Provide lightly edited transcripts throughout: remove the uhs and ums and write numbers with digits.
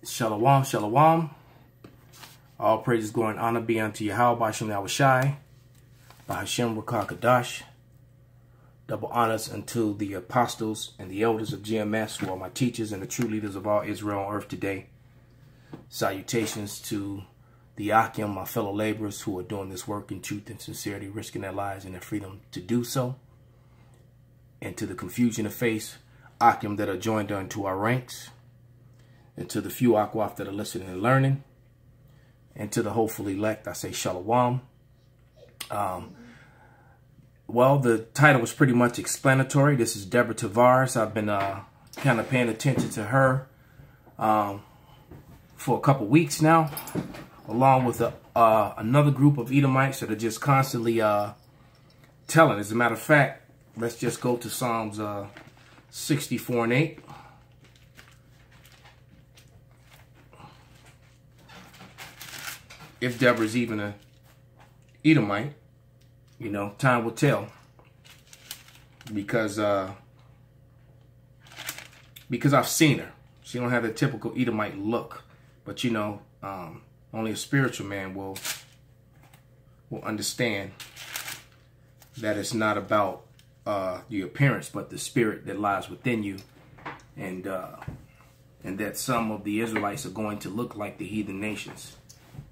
Shalom, shalom. All praises, glory, and honor be unto Yahweh, by Hashem Yahushai, by Hashem Rakah Kadash. Double honors unto the apostles and the elders of GMS, who are my teachers and the true leaders of all Israel on earth today. Salutations to the Akim, my fellow laborers who are doing this work in truth and sincerity, risking their lives and their freedom to do so. And to the confusion of faith, Akim that are joined unto our ranks. And to the few Akwaf that are listening and learning. And to the hopeful elect, I say shalom. Well, the title was pretty much explanatory. This is Deborah Tavares. I've been kind of paying attention to her for a couple weeks now, along with another group of Edomites that are just constantly telling. As a matter of fact, let's just go to Psalms 64 and 8. If Deborah's even a Edomite, you know, time will tell. Because I've seen her. She don't have the typical Edomite look. But, you know, only a spiritual man will understand that it's not about the appearance, but the spirit that lies within you. And that some of the Israelites are going to look like the heathen nations.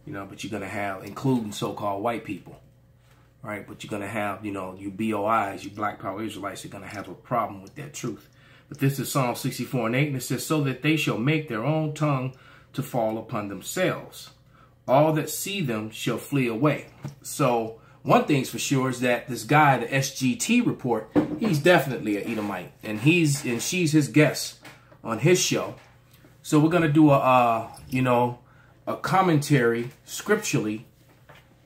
You know, but you're going to have, including so-called white people, right? But you're going to have, you know, you BOIs, you Black Power Israelites are going to have a problem with that truth. But this is Psalm 64 and 8, and it says, so that they shall make their own tongue to fall upon themselves. All that see them shall flee away. So one thing's for sure is that this guy, the SGT report, he's definitely an Edomite, and she's his guest on his show. So we're going to do a commentary scripturally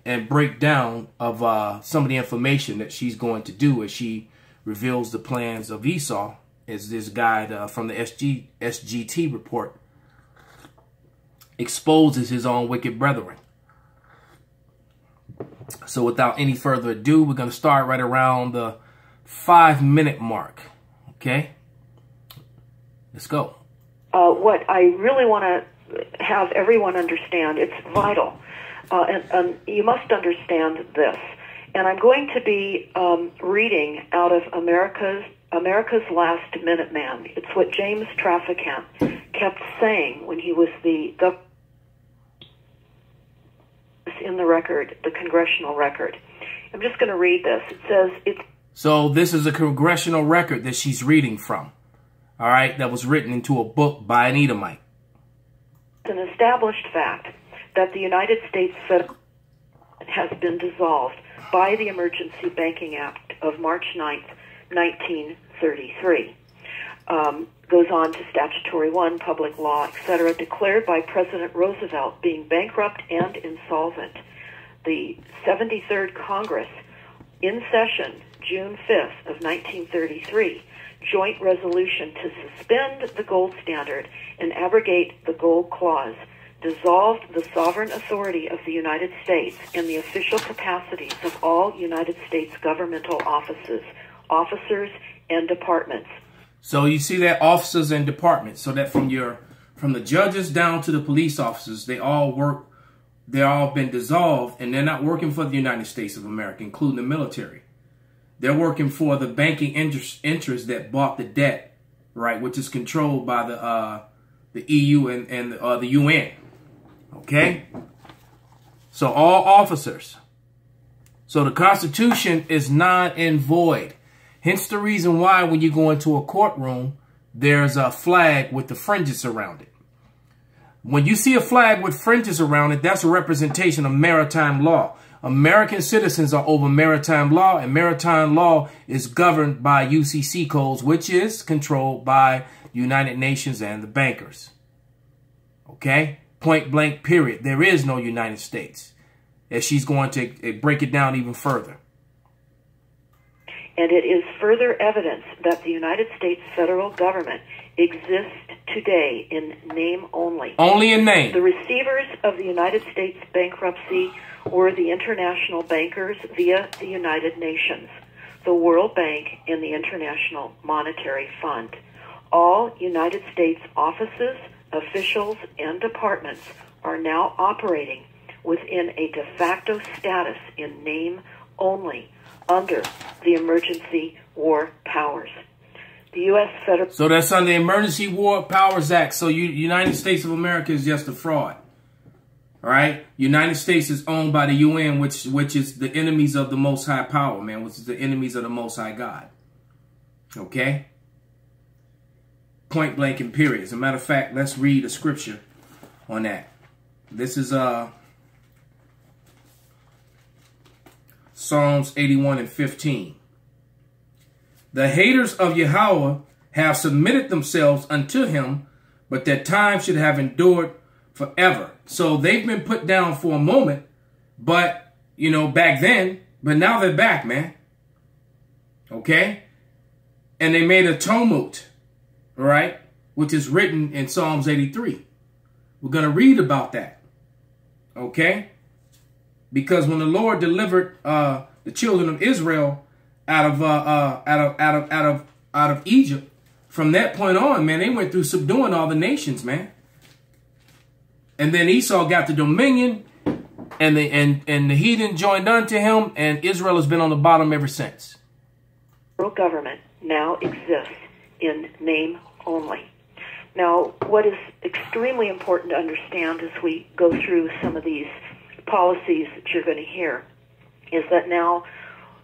and breakdown of some of the information that she's going to do as she reveals the plans of Esau, as this guy from the SGT report exposes his own wicked brethren. So without any further ado, we're going to start right around the 5-minute mark. Okay? Let's go. What I really want to have everyone understand, it's vital, and you must understand this. And I'm going to be reading out of America's Last Minuteman. It's what James Traficant kept saying when he was in the record, the congressional record. I'm just going to read this. It says So this is a congressional record that she's reading from. All right, that was written into a book by an Edomite. It's an established fact that the United States Federal has been dissolved by the Emergency Banking Act of March 9th, 1933. Goes on to Statutory 1, Public Law, etc., declared by President Roosevelt being bankrupt and insolvent. The 73rd Congress, in session June 5th of 1933, joint resolution to suspend the gold standard and abrogate the gold clause, dissolved the sovereign authority of the United States and the official capacities of all United States governmental officers and departments. So you see that, officers and departments, so that from the judges down to the police officers, they're all been dissolved, and they're not working for the United States of America, including the military. They're working for the banking interests that bought the debt, right, which is controlled by the EU and the UN. Okay? So all officers. So the Constitution is not in void. Hence the reason why when you go into a courtroom, there's a flag with the fringes around it. When you see a flag with fringes around it, that's a representation of maritime law. American citizens are over maritime law, and maritime law is governed by UCC codes, which is controlled by the United Nations and the bankers. Okay? Point blank, period. There is no United States. As she's going to break it down even further. And it is further evidence that the United States federal government exists today in name only. Only in name. The receivers of the United States bankruptcy were the international bankers via the United Nations, the World Bank, and the International Monetary Fund. All United States offices, officials and departments are now operating within a de facto status in name only under the Emergency War Powers. The U.S. federal... So that's under the Emergency War Powers Act. So United States of America is just a fraud. All right? United States is owned by the UN, which is the enemies of the Most High Power, man, which is the enemies of the Most High God. Okay? Point blank and period. As a matter of fact, let's read a scripture on that. This is Psalms 81:15. The haters of Yahweh have submitted themselves unto him, but their time should have endured forever. So they've been put down for a moment, but, you know, back then, but now they're back, man. Okay? And they made a tumult, right? Which is written in Psalms 83. We're going to read about that. Okay? Because when the Lord delivered the children of Israel out of Egypt, from that point on, man, they went through subduing all the nations, man. And then Esau got the dominion, and the heathen joined unto him, and Israel has been on the bottom ever since. Federal government now exists in name only. Now, what is extremely important to understand as we go through some of these policies that you're going to hear is that now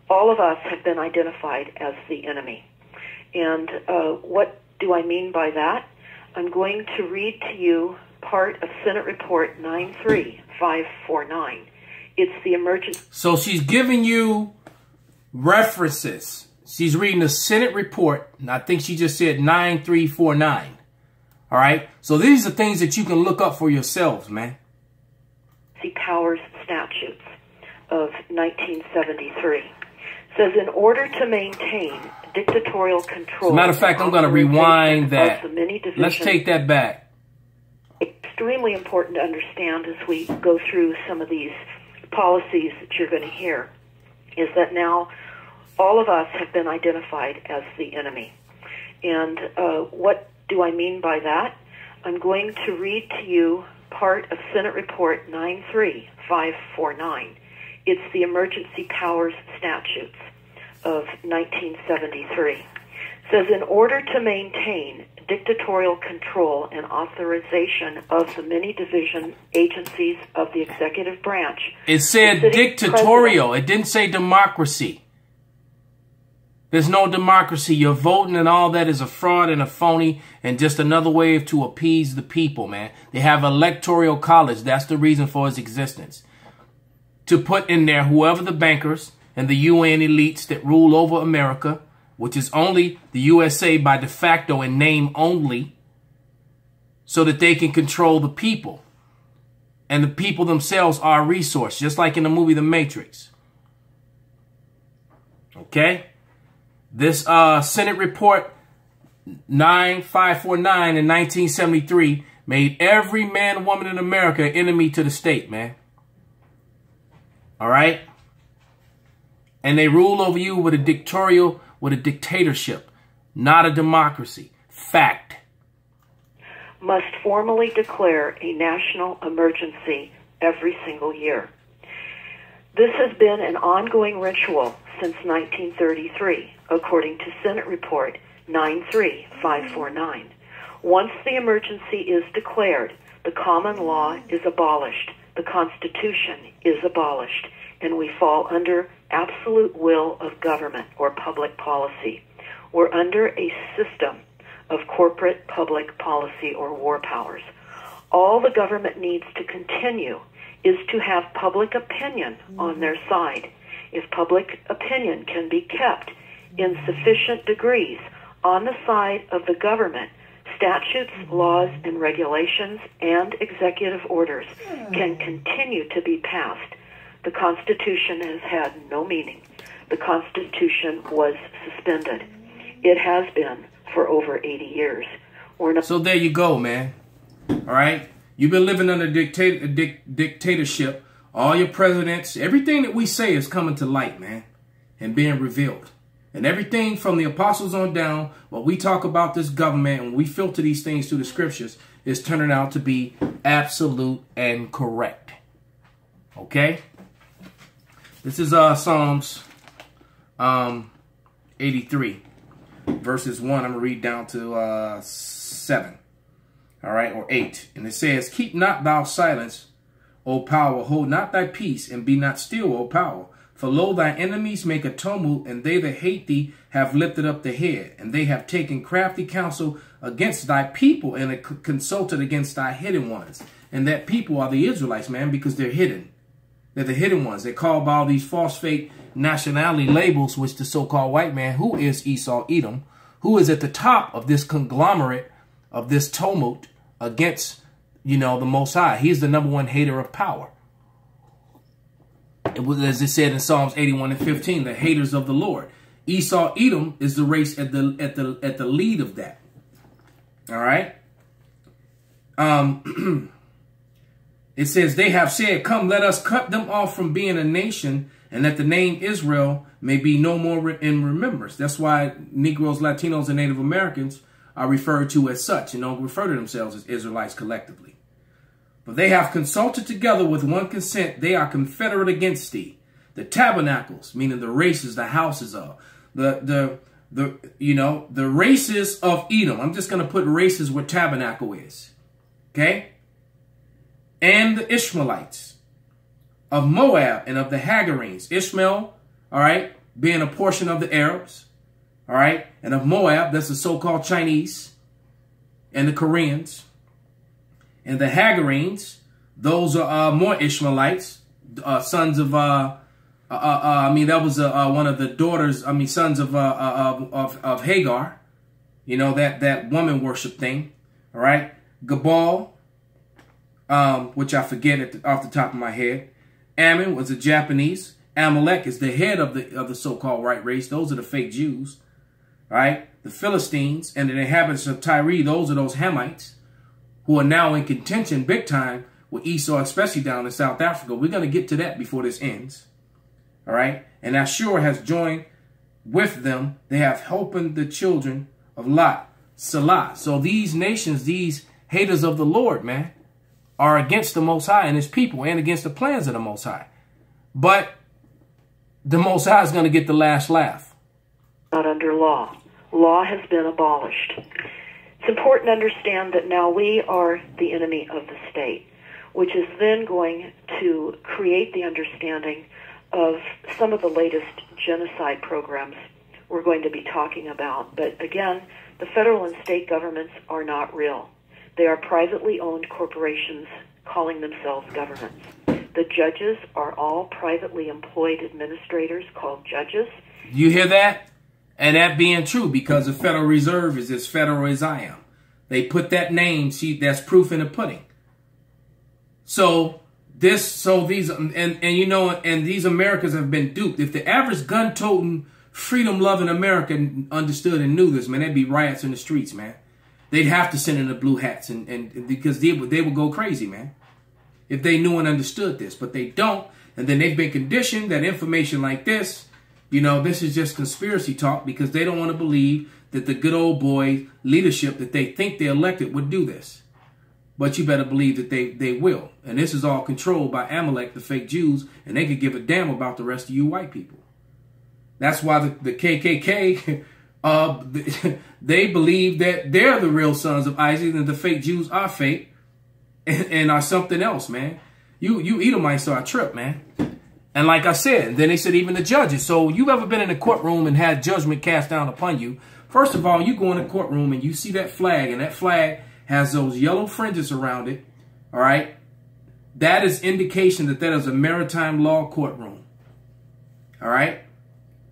all of us have been identified as the enemy. And what do I mean by that? I'm going to read to you part of Senate Report 93549. It's the emergency. So she's giving you references. She's reading the Senate report, and I think she just said 9349. All right? So these are things that you can look up for yourselves, man. Powers statutes of 1973 says in order to maintain dictatorial control. As a matter of fact, I'm going to rewind that. Let's take that back. Extremely important to understand as we go through some of these policies that you're going to hear is that now all of us have been identified as the enemy. And what do I mean by that? I'm going to read to you part of Senate Report 93549. It's the Emergency Powers Statutes of 1973. It says in order to maintain dictatorial control and authorization of the many division agencies of the executive branch. It said dictatorial. It didn't say democracy. There's no democracy. You're voting and all that is a fraud and a phony and just another way to appease the people, man. They have electoral college. That's the reason for its existence. To put in there whoever the bankers and the UN elites that rule over America, which is only the USA by de facto in name only, so that they can control the people. And the people themselves are a resource, just like in the movie The Matrix. Okay? This Senate Report 9549 in 1973 made every man and woman in America an enemy to the state, man. All right? And they rule over you with a dictatorship, not a democracy. Fact. Must formally declare a national emergency every single year. This has been an ongoing ritual since 1933, according to Senate Report 93549. Once the emergency is declared, the common law is abolished, the Constitution is abolished, and we fall under absolute will of government or public policy. We're under a system of corporate public policy or war powers. All the government needs to continue is to have public opinion on their side. If public opinion can be kept in sufficient degrees on the side of the government, statutes, laws, and regulations, and executive orders can continue to be passed. The Constitution has had no meaning. The Constitution was suspended. It has been for over 80 years. So there you go, man. All right? You've been living under dictatorship. All your presidents, everything that we say is coming to light, man, and being revealed. And everything from the apostles on down, what we talk about this government and we filter these things through the scriptures, is turning out to be absolute and correct. Okay? This is Psalms 83, verses 1. I'm going to read down to 7. All right, or 8. And it says, keep not thou silence, O power, hold not thy peace, and be not still, O power. For lo, thy enemies make a tumult, and they that hate thee have lifted up the head. And they have taken crafty counsel against thy people, and consulted against thy hidden ones. And that people are the Israelites, man, because they're hidden. They're the hidden ones. They're called by all these false fake nationality labels, which the so-called white man, who is Esau, Edom, who is at the top of this conglomerate of this tumult against, you know, the Most High. He's the number one hater of power. It was, as it said in Psalms 81 and 15, the haters of the Lord. Esau, Edom is the race at the lead of that. All right. It says, they have said, come, let us cut them off from being a nation, and that the name Israel may be no more in remembrance. That's why Negroes, Latinos, and Native Americans are referred to as such, and don't refer to themselves as Israelites collectively. But they have consulted together with one consent. They are confederate against thee. The tabernacles, meaning the races, the houses of the races of Edom. I'm just going to put races where tabernacle is. Okay. And the Ishmaelites of Moab and of the Hagarenes. Ishmael, all right, being a portion of the Arabs. All right. And of Moab, that's the so-called Chinese and the Koreans. And the Hagarenes, those are more Ishmaelites, sons of, that was one of the daughters, sons of Hagar, you know, that woman worship thing. All right. Gabal, which I forget off the top of my head. Ammon was a Japanese. Amalek is the head of the so-called white race. Those are the fake Jews. All right. The Philistines and the inhabitants of Tyre, those are those Hamites who are now in contention big time with Esau, especially down in South Africa. We're going to get to that before this ends. All right. And Ashur has joined with them. They have helped the children of Lot, Salah. So these nations, these haters of the Lord, man, are against the Most High and his people and against the plans of the Most High. But the Most High is going to get the last laugh. Not under law. Law has been abolished. It's important to understand that now we are the enemy of the state, which is then going to create the understanding of some of the latest genocide programs we're going to be talking about. But again, the federal and state governments are not real. They are privately owned corporations calling themselves governments. The judges are all privately employed administrators called judges. You hear that? And that being true, because the Federal Reserve is as federal as I am. They put that name, see, that's proof in the pudding. So these Americans have been duped. If the average gun-toting, freedom-loving American understood and knew this, man, there'd be riots in the streets, man. They'd have to send in the blue hats and because they would go crazy, man, if they knew and understood this. But they don't. And then they've been conditioned that information like this, you know, this is just conspiracy talk because they don't want to believe that the good old boy leadership that they think they elected would do this. But you better believe that they will. And this is all controlled by Amalek, the fake Jews, and they could give a damn about the rest of you white people. That's why the KKK, they believe that they're the real sons of Isaac and the fake Jews are fake and are something else, man. You Edomites are a trip, man. And like I said, then they said even the judges. So you ever been in a courtroom and had judgment cast down upon you? First of all, you go in a courtroom and you see that flag, and that flag has those yellow fringes around it. All right. That is indication that that is a maritime law courtroom. All right.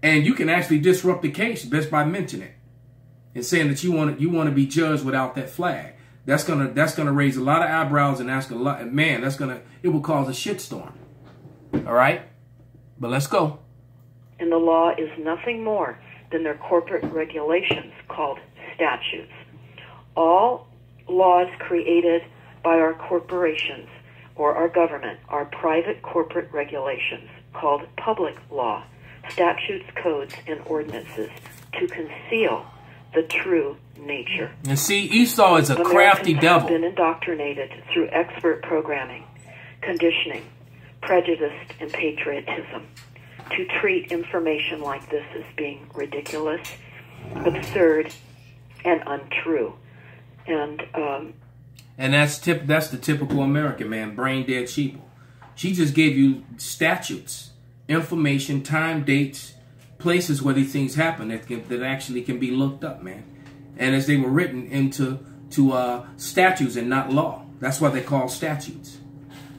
And you can actually disrupt the case just by mentioning it and saying that you want to be judged without that flag. That's gonna raise a lot of eyebrows and ask a lot. Man, it will cause a shitstorm. All right. But let's go. And the law is nothing more than their corporate regulations called statutes. All laws created by our corporations or our government are private corporate regulations called public law, statutes, codes, and ordinances to conceal the true nature. And see, Esau is a crafty Americans devil. have been indoctrinated through expert programming, conditioning, prejudice, and patriotism to treat information like this as being ridiculous, absurd, and untrue. And that's the typical American, man, brain dead sheeple. She just gave you statutes, information, time, dates, places where these things happen that actually can be looked up, man. And as they were written into statutes and not law. That's why they're called statutes.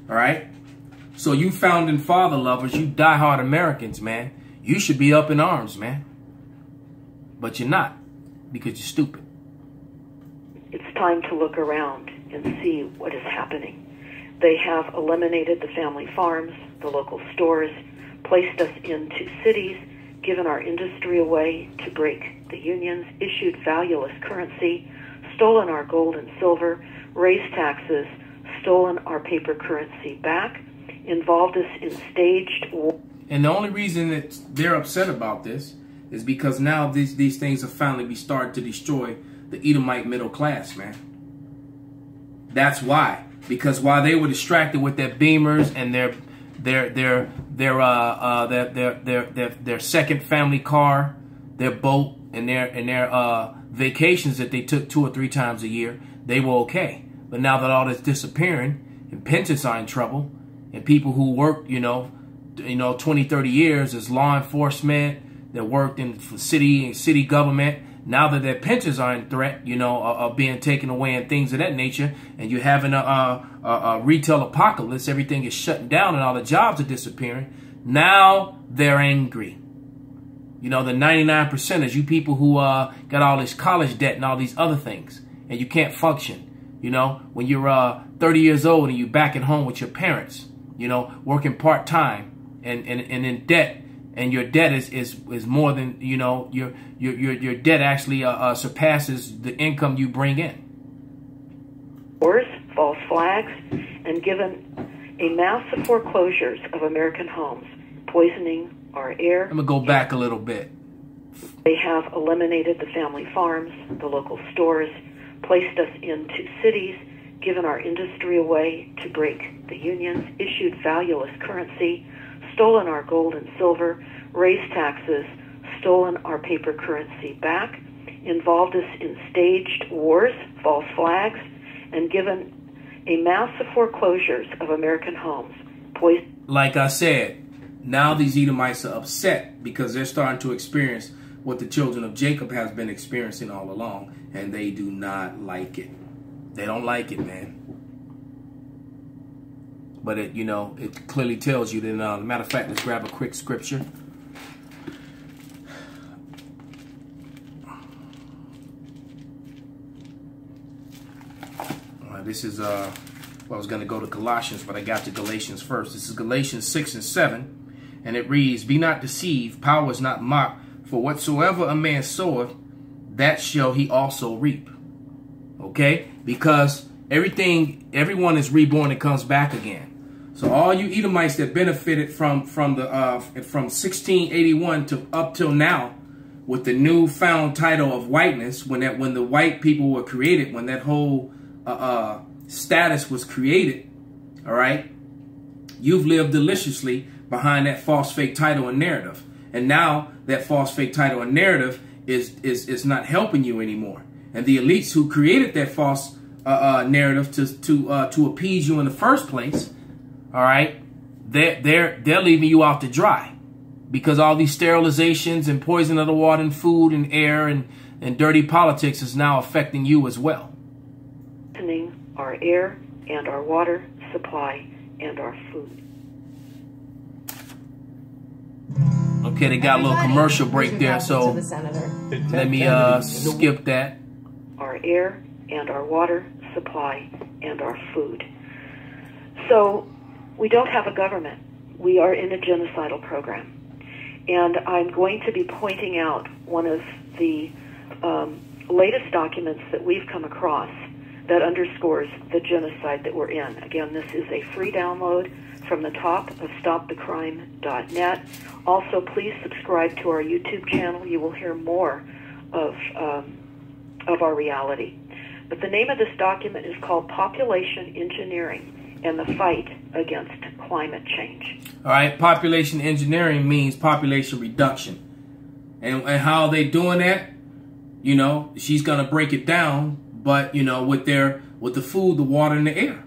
All right? So you founding father lovers, you diehard Americans, man, you should be up in arms, man. But you're not, because you're stupid. It's time to look around and see what is happening. They have eliminated the family farms, the local stores, placed us into cities, given our industry away to break the unions, issued valueless currency, stolen our gold and silver, raised taxes, stolen our paper currency back, involved us in staged war. And the only reason that they're upset about this is because now these things have finally be started to destroy the Edomite middle class, man. That's why. Because while they were distracted with their beamers and their second family car, their boat, and their vacations that they took 2 or 3 times a year, they were okay. But now that all that's disappearing and pensions are in trouble, and people who worked, 20, 30 years as law enforcement, that worked in city government, now that their pensions are in threat, are being taken away and things of that nature, and you're having a retail apocalypse, everything is shutting down and all the jobs are disappearing, now they're angry. The 99%ers, you people who got all this college debt and all these other things, and you can't function. When you're 30 years old and you're back at home with your parents, working part-time and in debt, and your debt is more than, your debt actually surpasses the income you bring in. Wars, false flags, and given a massive foreclosures of American homes, poisoning our air. I'm going to go back a little bit. They have eliminated the family farms, the local stores, placed us into cities, given our industry away to break the unions, issued valueless currency, stolen our gold and silver, raised taxes, stolen our paper currency back, involved us in staged wars, false flags, and given a massive foreclosures of American homes. Like I said, now these Edomites are upset because they're starting to experience what the children of Jacob has been experiencing all along, and they do not like it. They don't like it, man. But it clearly tells you that, as a matter of fact, let's grab a quick scripture. This is, I was going to go to Colossians, but I got to Galatians first. This is Galatians 6 and 7, and it reads, "Be not deceived, power is not mocked, for whatsoever a man soweth, that shall he also reap." Okay? Because everyone is reborn and comes back again. So all you Edomites that benefited from 1681 to up till now, with the newfound title of whiteness, when the white people were created, when that whole status was created, all right, you've lived deliciously behind that false fake title and narrative, and now that false fake title and narrative is not helping you anymore. And the elites who created that false narrative to appease you in the first place, all right, they're leaving you out to dry, because all these sterilizations and poison of the water and food and air and dirty politics is now affecting you as well. Our air and our water supply and our food. Okay, they got a little commercial break there, so let me skip that. Our air and our water supply and our food. So we don't have a government. We are in a genocidal program. And I'm going to be pointing out one of the latest documents that we've come across that underscores the genocide that we're in. Again, this is a free download from the top of stopthecrime.net. Also, please subscribe to our YouTube channel. You will hear more of of our reality. But the name of this document is called Population Engineering and the Fight Against Climate Change. All right, population engineering means population reduction. And how are they doing that? You know, she's going to break it down, but, you know, with the food, the water, and the air.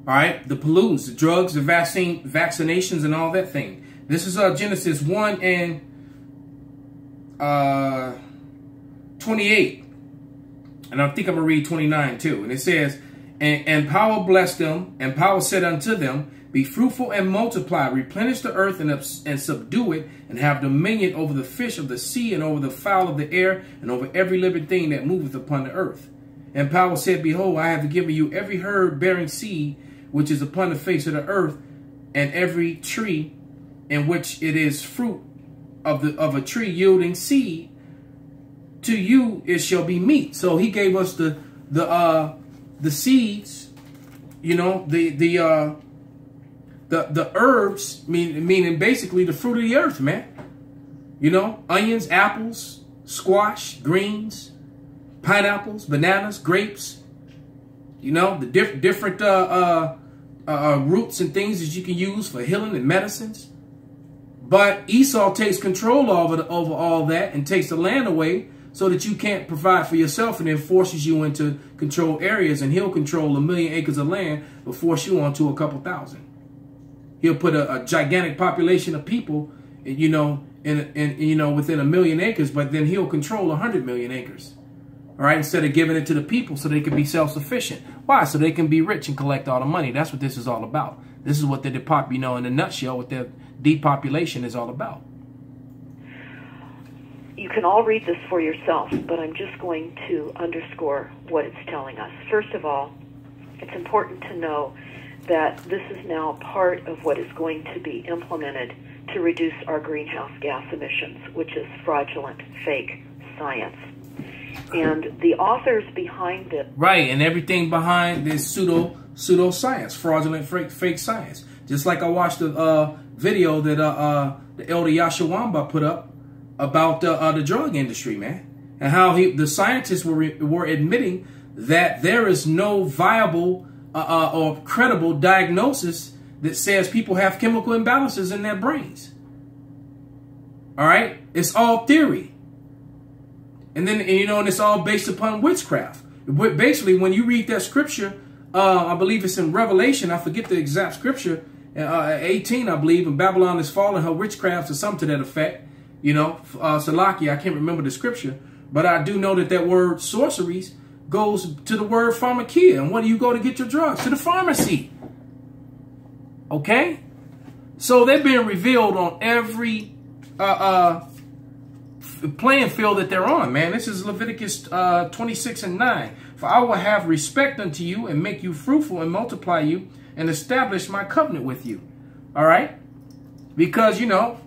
All right, the pollutants, the drugs, the vaccinations, and all that thing. This is Genesis 1 and 28. And I think I'm going to read 29 too. And it says, and power blessed them, and power said unto them, be fruitful and multiply, replenish the earth and subdue it, and have dominion over the fish of the sea, and over the fowl of the air, and over every living thing that moveth upon the earth. And power said, behold, I have given you every herb bearing seed, which is upon the face of the earth, and every tree in which it is fruit of a tree yielding seed. To you it shall be meat. So he gave us the seeds, you know, the herbs, meaning basically the fruit of the earth, man. You know, onions, apples, squash, greens, pineapples, bananas, grapes. You know, the different roots and things that you can use for healing and medicines. But Esau takes control over all that and takes the land away so that you can't provide for yourself, and then forces you into controlled areas, and he'll control 1 million acres of land but force you onto a couple thousand. He'll put a gigantic population of people, you know, within 1 million acres, but then he'll control 100 million acres. All right, instead of giving it to the people so they can be self-sufficient. Why? So they can be rich and collect all the money. That's what this is all about. This is what the you know, in a nutshell, what the depopulation is all about. You can all read this for yourself, but I'm just going to underscore what it's telling us. First of all, it's important to know that this is now part of what is going to be implemented to reduce our greenhouse gas emissions, which is fraudulent, fake science. And the authors behind it... Right, and everything behind this pseudo-science, fraudulent, fake science. Just like I watched the video that the elder Yashawamba put up about the drug industry, man. And how the scientists were admitting that there is no viable or credible diagnosis that says people have chemical imbalances in their brains. All right? It's all theory. And then, you know, and it's all based upon witchcraft. Basically, when you read that scripture, I believe it's in Revelation, I forget the exact scripture, 18, I believe, and Babylon is fallen, her witchcrafts or something to that effect. You know, Salaki, I can't remember the scripture, but I do know that word sorceries goes to the word pharmakia. And where do you go to get your drugs? To the pharmacy. Okay? So they're being revealed on every playing field that they're on, man. This is Leviticus 26 and 9. For I will have respect unto you and make you fruitful and multiply you and establish my covenant with you. All right? Because, you know,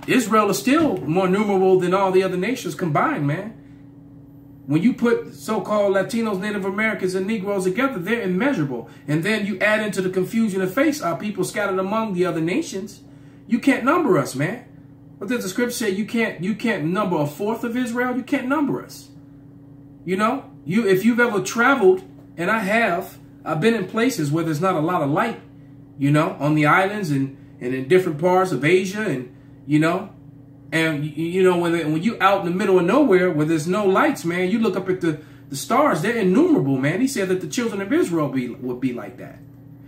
Israel is still more numerable than all the other nations combined, man. When you put so-called Latinos, Native Americans, and Negroes together, they're immeasurable. And then you add into the confusion of face our people scattered among the other nations. You can't number us, man. What does the scripture say? You can't number a fourth of Israel. You can't number us. You know, if you've ever traveled, and I have, I've been in places where there's not a lot of light, you know, on the islands and in different parts of Asia, and you know, when you out in the middle of nowhere where there's no lights, man, you look up at the stars, they're innumerable, man. He said that the children of Israel would be like that.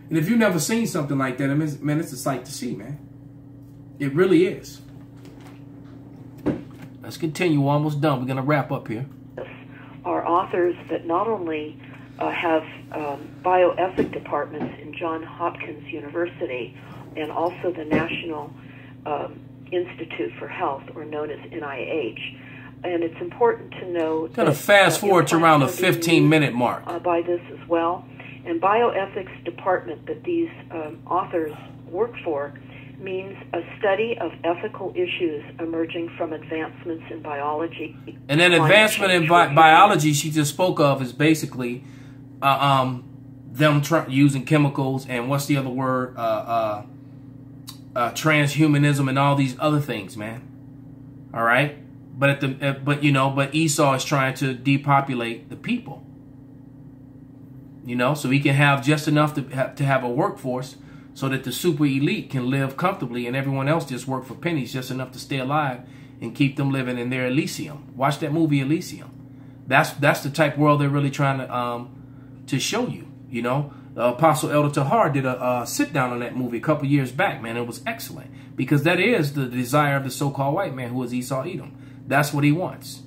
And if you've never seen something like that, man, it's a sight to see, man. It really is. Let's continue. We're almost done. We're going to wrap up here. Are authors that not only have bioethic departments in Johns Hopkins University and also the National Institute for Health, or known as NIH. And it's important to note... Going to fast forward to around the 15-minute mark. By this as well. And bioethics department that these authors work for means a study of ethical issues emerging from advancements in biology. And then advancement in biology she just spoke of is basically them using chemicals and what's the other word? Transhumanism and all these other things, man. All right? But Esau is trying to depopulate the people. So he can have just enough to have a workforce so that the super elite can live comfortably and everyone else just work for pennies, just enough to stay alive and keep them living in their Elysium. Watch that movie Elysium. That's the type of world they're really trying to show you. Apostle Elder Tahar did a sit down on that movie a couple years back, man. It was excellent because that is the desire of the so-called white man who is Esau Edom. That's what he wants.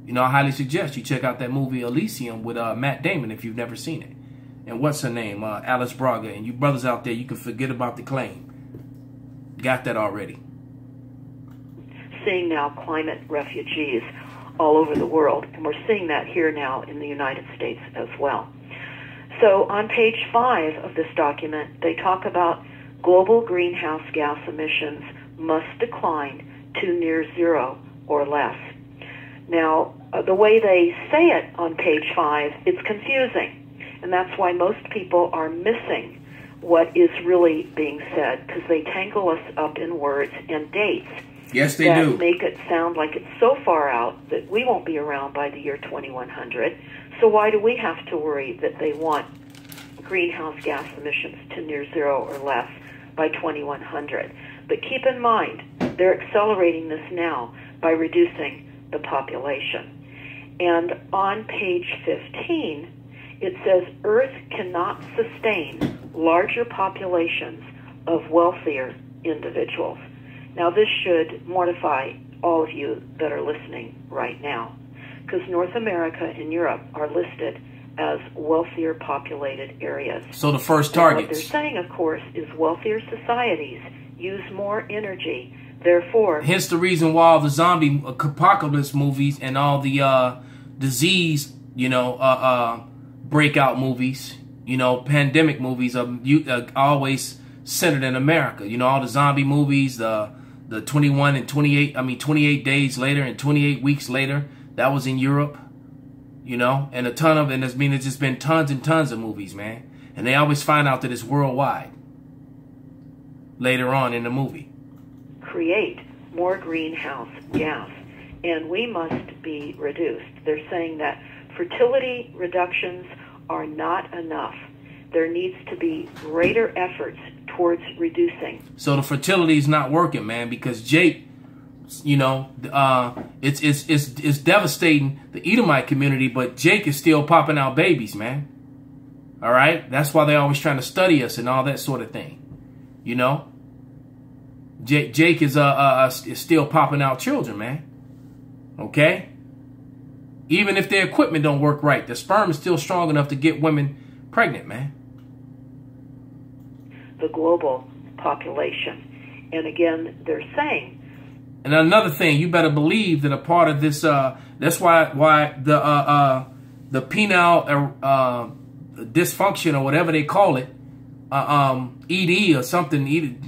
I highly suggest you check out that movie Elysium with Matt Damon if you've never seen it. And what's her name? Alice Braga. And you brothers out there, you can forget about the claim. Got that already. Seeing now climate refugees all over the world, and we're seeing that here now in the United States as well. So on page 5 of this document, they talk about global greenhouse gas emissions must decline to near zero or less. Now, the way they say it on page 5, it's confusing. And that's why most people are missing what is really being said, because they tangle us up in words and dates. Yes, they do. Make it sound like it's so far out that we won't be around by the year 2100. So why do we have to worry that they want greenhouse gas emissions to near zero or less by 2100? But keep in mind, they're accelerating this now by reducing the population. And on page 15, it says Earth cannot sustain larger populations of wealthier individuals. Now, this should mortify all of you that are listening right now, because North America and Europe are listed as wealthier populated areas. So the first targets. What they're saying, of course, is wealthier societies use more energy. Therefore, hence the reason why all the zombie apocalypse movies and all the disease, breakout movies, pandemic movies are always centered in America. All the zombie movies, the 28 days later and 28 weeks later, that was in Europe, and it's just been tons and tons of movies, man. And they always find out that it's worldwide later on in the movie. Create more greenhouse gas, and we must be reduced. They're saying that fertility reductions are not enough. There needs to be greater efforts towards reducing. So the fertility is not working, man, because Jake, it's devastating the Edomite community, but Jake is still popping out babies, man. All right? That's why they're always trying to study us and all that sort of thing. Jake is still popping out children, man. Okay? Even if their equipment don't work right, the sperm is still strong enough to get women pregnant, man. The global population. And again, they're saying. And another thing, you better believe that a part of this, that's why the penile dysfunction or whatever they call it, ED or something,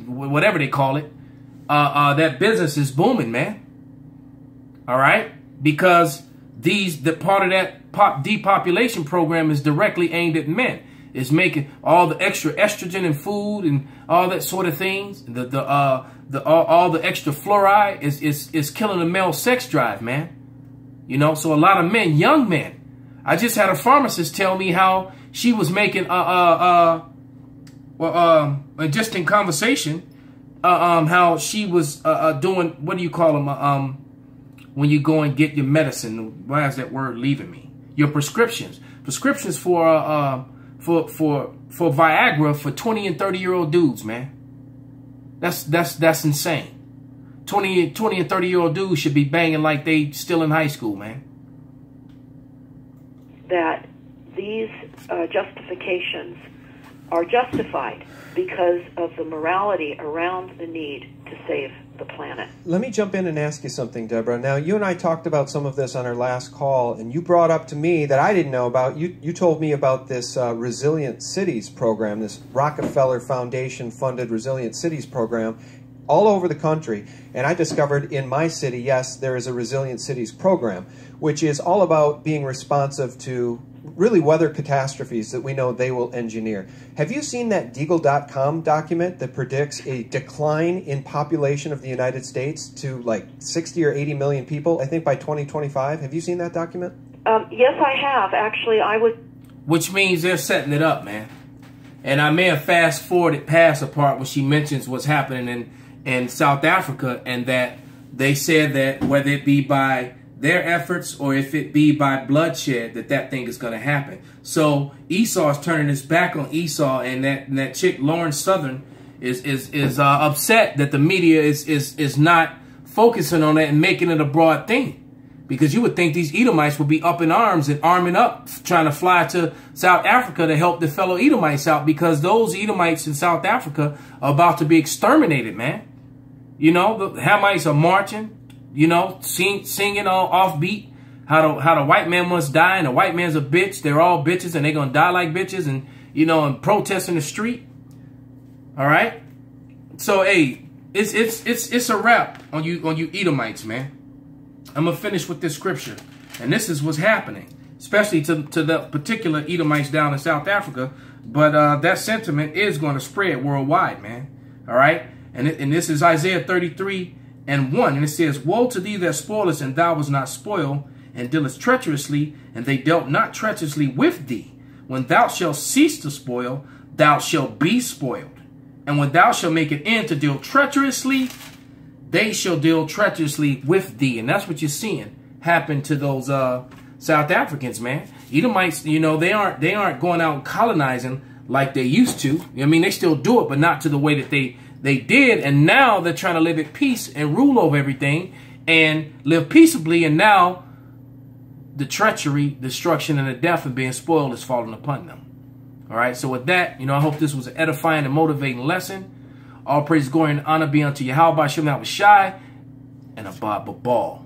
whatever they call it, that business is booming, man. All right? Because part of that depopulation program is directly aimed at men. It's making all the extra estrogen in food and all that sort of things. All the extra fluoride is killing the male sex drive, man. So a lot of men, young men. I just had a pharmacist tell me how she was making just in conversation, how she was doing, what do you call them? When you go and get your medicine, why is that word leaving me? Your prescriptions for Viagra for 20 and 30-year-old dudes, man. That's insane. 20 and 30-year-old dudes should be banging like they still in high school, man. That these justifications are justified because of the morality around the need to save the planet. Let me jump in and ask you something, Deborah. Now, you and I talked about some of this on our last call, and you brought up to me that I didn't know about. You told me about this Resilient Cities program, this Rockefeller Foundation-funded Resilient Cities program all over the country. And I discovered in my city, yes, there is a Resilient Cities program, which is all about being responsive to really weather catastrophes that we know they will engineer. Have you seen that Deagle.com document that predicts a decline in population of the United States to like 60 or 80 million people, I think, by 2025? Have you seen that document? Yes, I have. Actually, I would... Which means they're setting it up, man. And I may have fast-forwarded past the part where she mentions what's happening in South Africa, and that they said that whether it be by their efforts or if it be by bloodshed, that thing is going to happen. So Esau is turning his back on Esau, and that chick Lauren Southern is upset that the media is not focusing on that and making it a broad thing. Because you would think these Edomites would be up in arms and arming up, trying to fly to South Africa to help the fellow Edomites out, because those Edomites in South Africa are about to be exterminated, man. You know, the Hamites are marching, you know, singing all offbeat, how the white man must die, and the white man's a bitch. They're all bitches, and they're going to die like bitches, and, you know, and protest in the street. All right? So, hey, it's a wrap on you Edomites, man. I'm going to finish with this scripture. And this is what's happening, especially to the particular Edomites down in South Africa. But that sentiment is going to spread worldwide, man. All right? And this is Isaiah 33:1. And it says, "Woe to thee that spoilest, and thou was not spoiled, and dealest treacherously, and they dealt not treacherously with thee. When thou shalt cease to spoil, thou shalt be spoiled. And when thou shalt make an end to deal treacherously, they shall deal treacherously with thee." And that's what you're seeing happen to those South Africans, man. Edomites, you know, they aren't going out colonizing like they used to. I mean, they still do it, but not to the way that they did. And now they're trying to live at peace and rule over everything and live peaceably. And now the treachery, destruction, and the death of being spoiled is falling upon them. All right. So with that, you know, I hope this was an edifying and motivating lesson. All praise, glory, and honor be unto Yahweh, Shem, Shai, and Abba Babal.